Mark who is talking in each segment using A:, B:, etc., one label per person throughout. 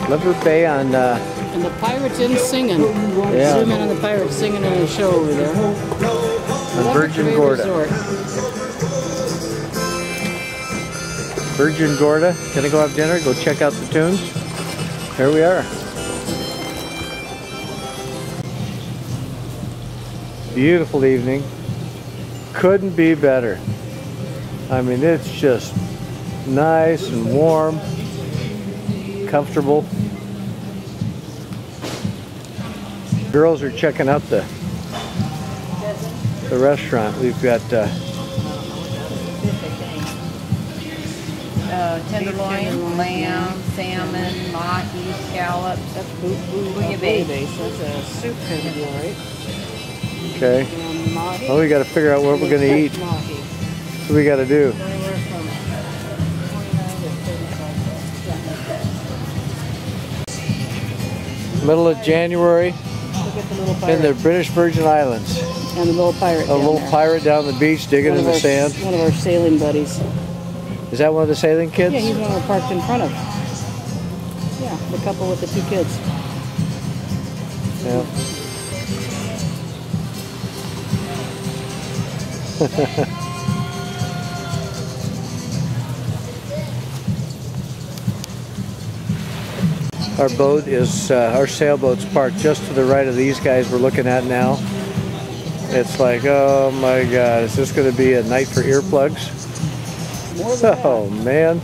A: Liver Bay on...
B: and the pirates in singing.
A: Yeah.
B: Zoom in on the pirates singing in the show over there.
A: On Virgin Gorda.
B: Resort.
A: Virgin Gorda. Gonna go have dinner, go check out the tunes. Here we are. Beautiful evening. Couldn't be better. I mean, it's just nice and warm, comfortable. Girls are checking out the restaurant. We've got
C: tenderloin, lamb, salmon, mahi, scallops.
B: That's bouillabaisse. That's a soup category.
A: okay. Well, we got to figure out what we're going to eat. What do we got to do? Middle of January in the British Virgin Islands.
B: And the little pirate.
A: A little pirate down the beach digging in the sand.
B: One of our sailing buddies.
A: Is that one of the sailing kids?
B: Yeah, he's one we're parked in front of. Yeah, the couple with the two kids.
A: Yeah. Our boat is, our sailboat's parked just to the right of these guys we're looking at now. It's like, oh my God, is this going to be a night for earplugs? Oh man,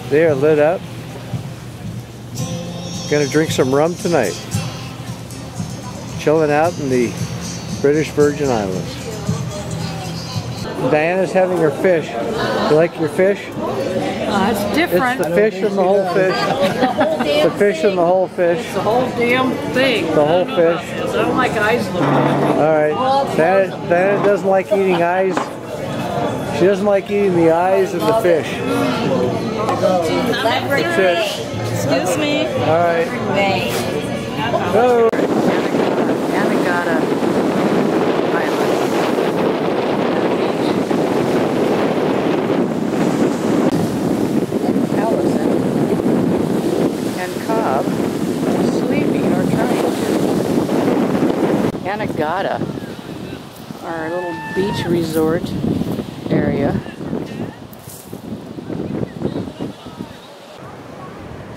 A: they are lit up. Gonna drink some rum tonight. Chilling out in the British Virgin Islands. Diana's having her fish. You like your fish?
B: It's different.
A: It's the fish and the whole fish. The fish and the whole fish.
B: It's the whole damn thing.
A: The whole fish.
B: I don't like eyes looking at me.
A: Alright. Diana doesn't like eating eyes. She doesn't like eating the eyes and the fish. That's it.
C: Excuse me.
A: Alright. Go.
B: Anegada Island. Allison and Cobb sleeping or trying to. Anegada, our little beach resort area.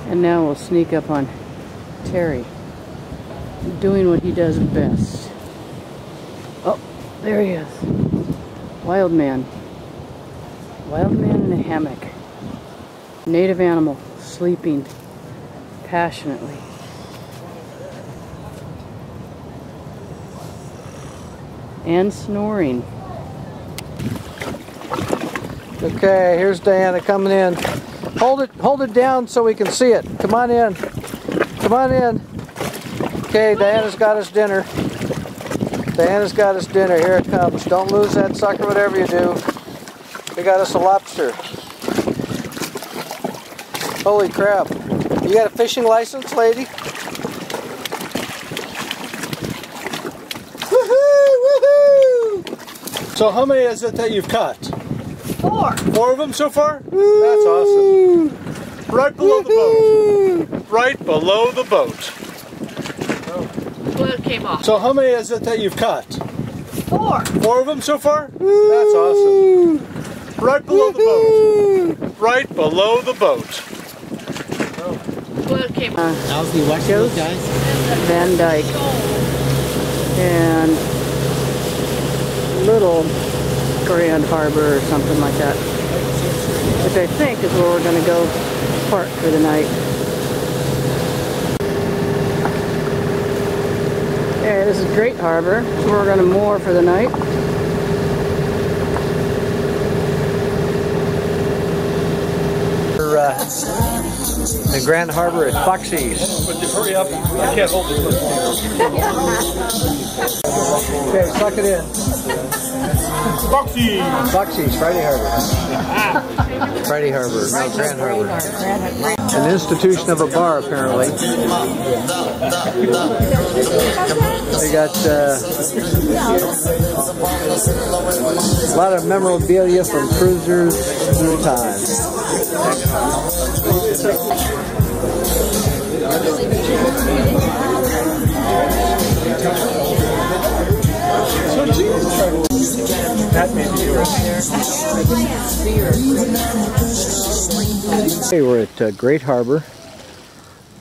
B: And now we'll sneak up on Terry, doing what he does best. Oh, there he is. Wild man. Wild man in a hammock. Native animal, sleeping passionately. And snoring.
A: Okay, here's Diana coming in. Hold it down so we can see it. Come on in. Come on in. Okay, Diana's got us dinner. Diana's got us dinner. Here it comes. Don't lose that sucker, whatever you do. We got us a lobster. Holy crap. You got a fishing license, lady? Woohoo! Woohoo!
D: So how many is it that you've caught?
C: 4.
D: 4 of them so far? That's awesome. Right below the boat. Right below the boat.
C: Well, it came off.
D: So how many is it that you've caught?
C: 4.
D: 4 of them so far? That's awesome. Right below the boat. Right below the boat.
C: Well, it came off.
B: How's the West Coast? Van Dyke. And Little Grand Harbor or something like that. Which I think is where we're going to go park for the night. Yeah, this is Great Harbor. That's where we're going to moor for the night.
A: We're in Grand Harbor at Foxy's.
D: But hurry up. I can't hold it.
A: Okay, suck it in.
D: Foxy!
A: Foxy's, Friday Harbor. Friday Harbor, no, Grand Harbor. An institution of a bar, apparently. They got a lot of memorabilia from cruisers through time.
D: That may be yours.
A: Hey, we're at Great Harbor,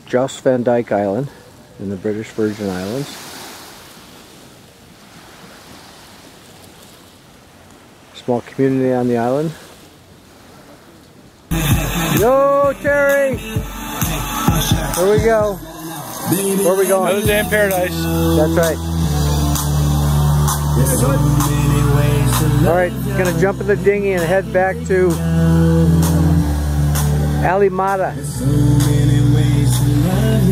A: Jost Van Dyke Island in the British Virgin Islands. Small community on the island. Yo, Terry! Here we go. Where are we going?
D: Another day in paradise.
A: That's right. Alright, gonna jump in the dinghy and head back to Alimata,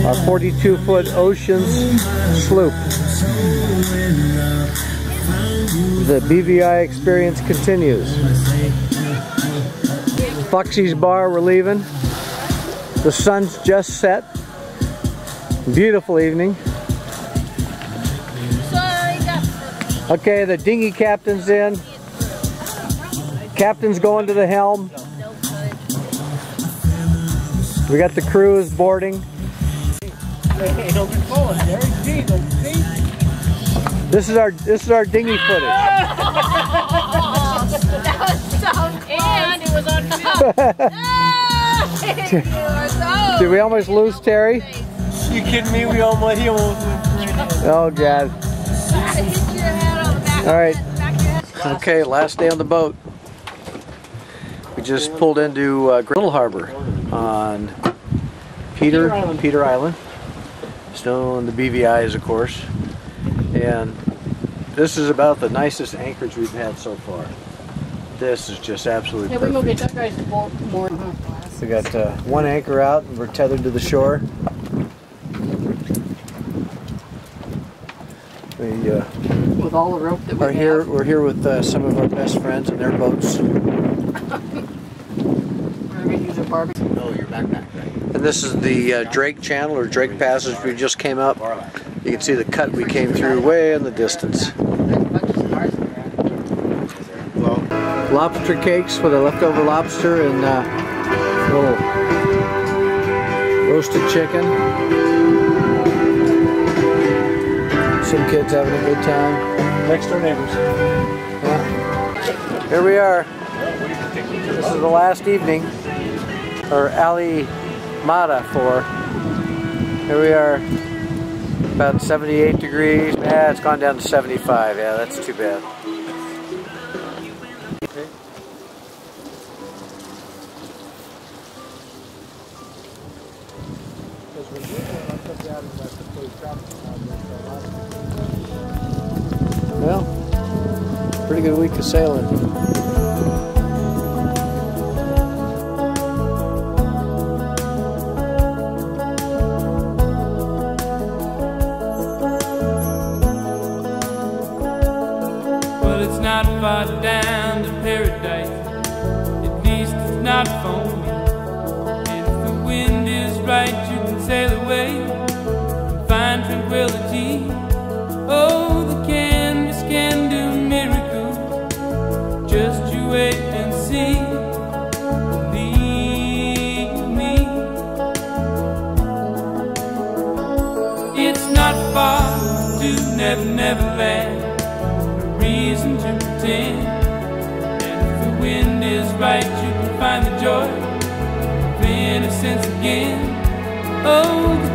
A: our 42-foot Oceans sloop. The BVI experience continues. Foxy's Bar, we're leaving. The sun's just set. Beautiful evening. Okay, the dinghy captain's in. Captain's going to the helm. We got the crews boarding. This is our dinghy footage.
C: That was so cool. And it was on film.
A: Did we almost lose Terry?
D: You kidding me? He almost went right in.
A: Oh God.
C: Hit your head on the back.
A: All right.
C: Back of your head.
A: Okay, last day on the boat. We just pulled into Little Harbor on Peter Island. Still in the BVIs, of course. And this is about the nicest anchorage we've had so far. This is just absolutely
B: Yeah, we can go
A: perfect.
B: get that guy's more.
A: We got one anchor out and we're tethered to the shore. We
B: With all the rope that we
A: are here. We're here with some of our best friends and their boats.
B: We're gonna use a barbecue.
D: Oh, your backpack, right?
A: And this is the Drake Channel or Drake Passage. We just came up. You can see the cut we came through way in the distance. Lobster cakes for the leftover lobster and little roasted chicken. Some kids having a good time.
D: Next door neighbors.
A: Yeah. Here we are. This is the last evening, or Alimata for. Here we are, about 78 degrees. Yeah, it's gone down to 75. Yeah, that's too bad. Well, pretty good week of sailing.
E: Well, it's not far down to paradise. At least it's not for me. And if the wind is right, you can sail away and find tranquility. Oh, the canvas can do miracles. Just you wait and see. Believe me. It's not far to Never Land. Reason to pretend. And if the wind is right, you can find the joy of innocence again. Oh, the